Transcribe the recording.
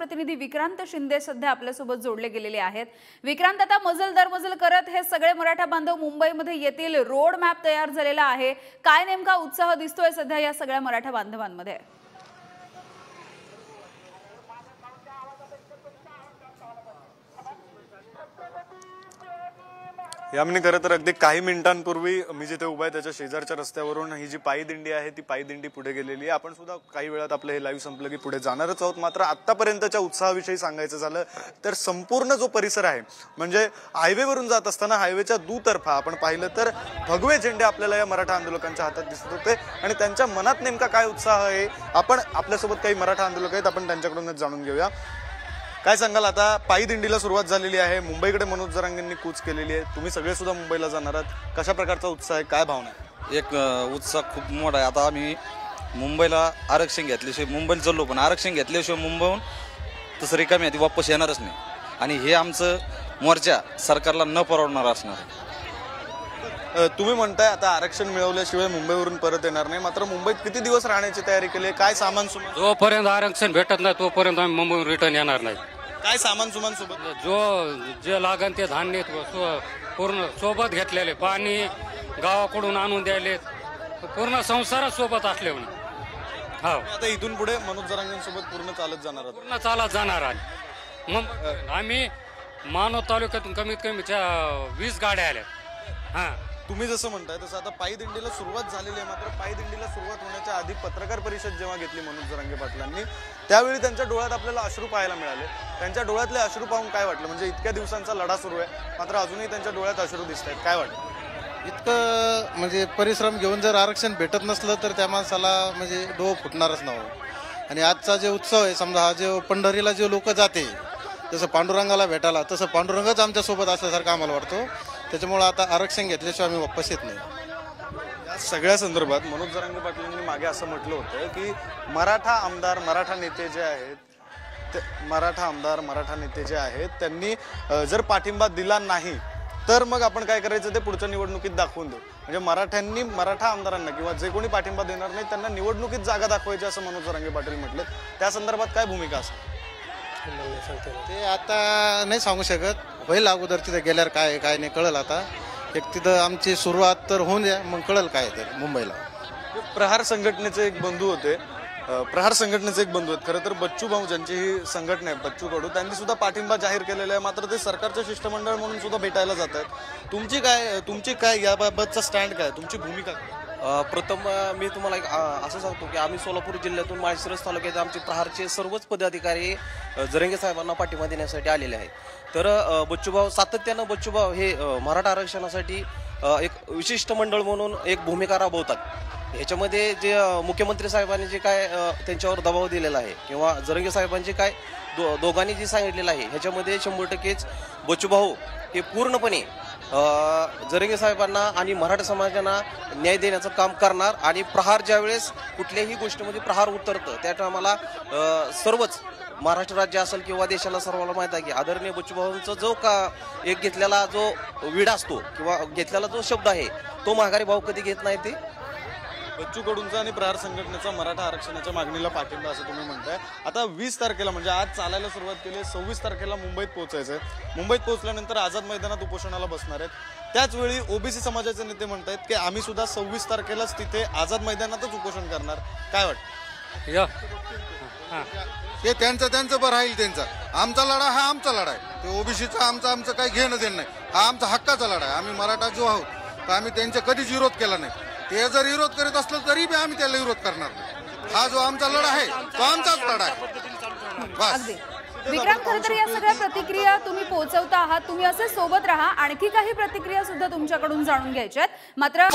प्रतिनिधी विक्रांत शिंदे सध्या आपल्यासोबत जोडले गेलेले आहेत। विक्रांत, आता मजल दर मजल करत हे सगळे मराठा बांधव मुंबईमध्ये येतील, रोड मॅप तयार झालेला आहे, काय नेमका उत्साह दिसतोय सध्या या सगळ्या मराठा बांधवांमध्ये? यामिनी खरं तर अगदी काही मिनिटांपूर्वी मी जिथे उभा आहे त्याच्या शेजारच्या रस्त्यावरून ही जी पायी दिंडी आहे ती पायी दिंडी पुढे गेलेली आहे। आपण सुद्धा काही वेळात आपलं हे लाईव्ह संपलं की पुढे जाणारच आहोत। मात्र आतापर्यंतच्या उत्साहाविषयी सांगायचं झालं तर संपूर्ण जो परिसर आहे म्हणजे हायवेवरून जात असताना हायवेच्या दुतर्फा आपण पाहिलं तर भगवे झेंडे आपल्याला या मराठा आंदोलकांच्या हातात दिसत होते आणि त्यांच्या मनात नेमका काय उत्साह आहे आपण आपल्यासोबत काही मराठा आंदोलक आहेत आपण त्यांच्याकडूनच जाणून घेऊया। काय सांगाल, आता पायी दिंडीला सुरुवात झालेली आहे, मुंबईकडे मनोज जरांगेंनी कूच केलेली आहे, तुम्ही सगळे सुद्धा मुंबईला जाणार आहात, कशा प्रकारचा उत्साह आहे, काय भावना आहे? एक उत्साह खूप मोठा आहे। आता आम्ही मुंबईला आरक्षण घेतल्याशिवाय मुंबईला चाललो, पण आरक्षण घेतल्याशिवाय मुंबईहून तसं रिकामी आहे ती वापस येणारच नाही आणि हे आमचं मोर्चा सरकारला न परवडणार असणार आहे। तुम्ही म्हणताय आता आरक्षण मिळवल्याशिवाय मुंबईवरून परत येणार नाही, मात्र मुंबईत किती दिवस राहण्याची तयारी केली, काय सामान सुमान? जोपर्यंत आरक्षण भेटत नाही तोपर्यंत आम्ही मुंबईहून रिटर्न येणार नाही। काय सामान सुमान सोबत? जे लागन ते धान्य पूर्ण सोबत घेतलेले, पाणी गावाकडून आणून द्यायले, पूर्ण संसार सोबत असले म्हणून। हो, आता इथून पुढे मनोज जरांगेंसोबत पूर्ण चालत जाणार आहात? पूर्ण चालत जाणार आहे। मग आम्ही मानव तालुक्यातून कमीत कमी 20 गाड्या आल्या। हां, तुम्ही जसं म्हणताय तसं आता पायी दिंडीला सुरुवात झालेली आहे, मात्र पायी दिंडीला सुरुवात होण्याच्या आधी पत्रकार परिषद जेव्हा घेतली मनोज जरांगे पाटलांनी त्यावेळी त्यांच्या डोळ्यात आपल्याला अश्रू पाहायला मिळाले। त्यांच्या डोळ्यातले अश्रू पाहून काय वाटलं? म्हणजे इतक्या दिवसांचा लढा सुरू आहे मात्र अजूनही त्यांच्या डोळ्यात अश्रू दिसत आहेत, काय वाटतं? इतकं म्हणजे परिश्रम घेऊन जर आरक्षण भेटत नसलं तर त्या माणसाला म्हणजे डोळं फुटणारच नव्हतं। आणि आजचा जे उत्सव आहे, समजा हा जे पंढरीला जे लोक जाते जसं पांडुरंगाला भेटायला तसं पांडुरंगच आमच्यासोबत असल्यासारखं आम्हाला वाटतो। त्याच्यामुळे आता आरक्षण घेतल्याशिवाय आम्ही वापस येत नाही। या सगळ्या संदर्भात मनोज जरांगे पाटलांनी मागे असं म्हटलं होतं की मराठा आमदार मराठा नेते जे आहेत मराठा नेते जे आहेत त्यांनी जर पाठिंबा दिला नाही तर मग आपण काय करायचं ते पुढच्या निवडणुकीत दाखवून देऊ। म्हणजे मराठ्यांनी मराठा आमदारांना किंवा जे कोणी पाठिंबा देणार नाही त्यांना निवडणुकीत जागा दाखवायची असं मनोज जरांगे पाटील म्हटलं। त्या संदर्भात काय भूमिका असेल ते आता नाही सांगू शकत, होईल अगोदर तिथे गेल्यावर काय काय नाही कळलं। आता एक तिथं आमची सुरुवात तर होऊन द्या, मग कळलं काय ते मुंबईला। प्रहार संघटनेचे एक बंधू होते, खरं तर बच्चू भाऊ ज्यांची ही संघटना आहे बच्चू कडू, त्यांनी सुद्धा पाठिंबा जाहीर केलेला आहे, मात्र ते सरकारचे शिष्टमंडळ म्हणून सुद्धा भेटायला जात आहेत। तुमची काय याबाबतचा स्टँड काय, तुमची भूमिका? प्रथम मी तुम्हाला एक असं सांगतो की आम्ही सोलापूर जिल्ह्यातून माळशिरस तालुक्यात आमचे प्रहारचे सर्वच पदाधिकारी जरंगे साहेबांना पाठिंबा देण्यासाठी आलेले आहेत। तर बच्चूभाऊ सातत्यानं बच्चूभाऊ हे मराठा आरक्षणासाठी एक विशिष्ट मंडळ म्हणून एक भूमिका राबवतात। ह्याच्यामध्ये जे मुख्यमंत्री साहेबांनी जे काय त्यांच्यावर दबाव दिलेला आहे किंवा जरंगे साहेबांचे काय दोघांनी जे सांगितलेलं आहे ह्याच्यामध्ये 100%च बच्चूभाऊ हे पूर्णपणे जरंगे साहेबांना आणि मराठा समाजाला न्याय देण्याचं काम करणार। आणि प्रहार ज्यावेळेस कुठल्याही गोष्टीमध्ये प्रहार उतरतं त्या टायमाला सर्वच महाराष्ट्र राज्य असेल किंवा देशाला सर्वांना माहीत आहे की आदरणीय बच्चूभाऊंचा जो का एक घेतलेला जो विडा असतो किंवा घेतलेला जो शब्द आहे तो माघारी भाऊ कधी घेत नाही। ते बच्चू कडूंचा आणि प्रहार संघटनेचा मराठा आरक्षणाच्या मागणीला पाठिंबा असं तुम्ही म्हणताय। आता 20 तारखेला म्हणजे आज चालायला सुरुवात केली, 26 तारखेला मुंबईत पोहोचायचंय। मुंबईत पोहोचल्यानंतर आझाद मैदानात उपोषणाला बसणार आहेत। त्याचवेळी ओबीसी समाजाचे नेते म्हणतायत की आम्ही सुद्धा 26 तारखेलाच तिथे आझाद मैदानातच उपोषण करणार, काय वाटतं? ते त्यांचं बरं राहील, त्यांचा आमचा लढा हा आमचा लढा आहे, ते ओबीसीचा आमचं काही घेणं देणं नाही, हा आमचा हक्काचा लढा आहे। आम्ही मराठा जो आहोत तर आम्ही त्यांचा कधीच विरोध केला नाही। ते जर विरोध करीत असलं तरी बी आम्ही त्याला विरोध करणार नाही। हा जो आमचा लढा आहे तो आमचाच लढा आहे। विक्रांत, खरं तर या सगळ्या प्रतिक्रिया तुम्ही पोहोचवता आहात, तुम्ही असे सोबत राहा, आणखी काही प्रतिक्रिया सुद्धा तुमच्याकडून जाणून घ्यायच्यात मात्र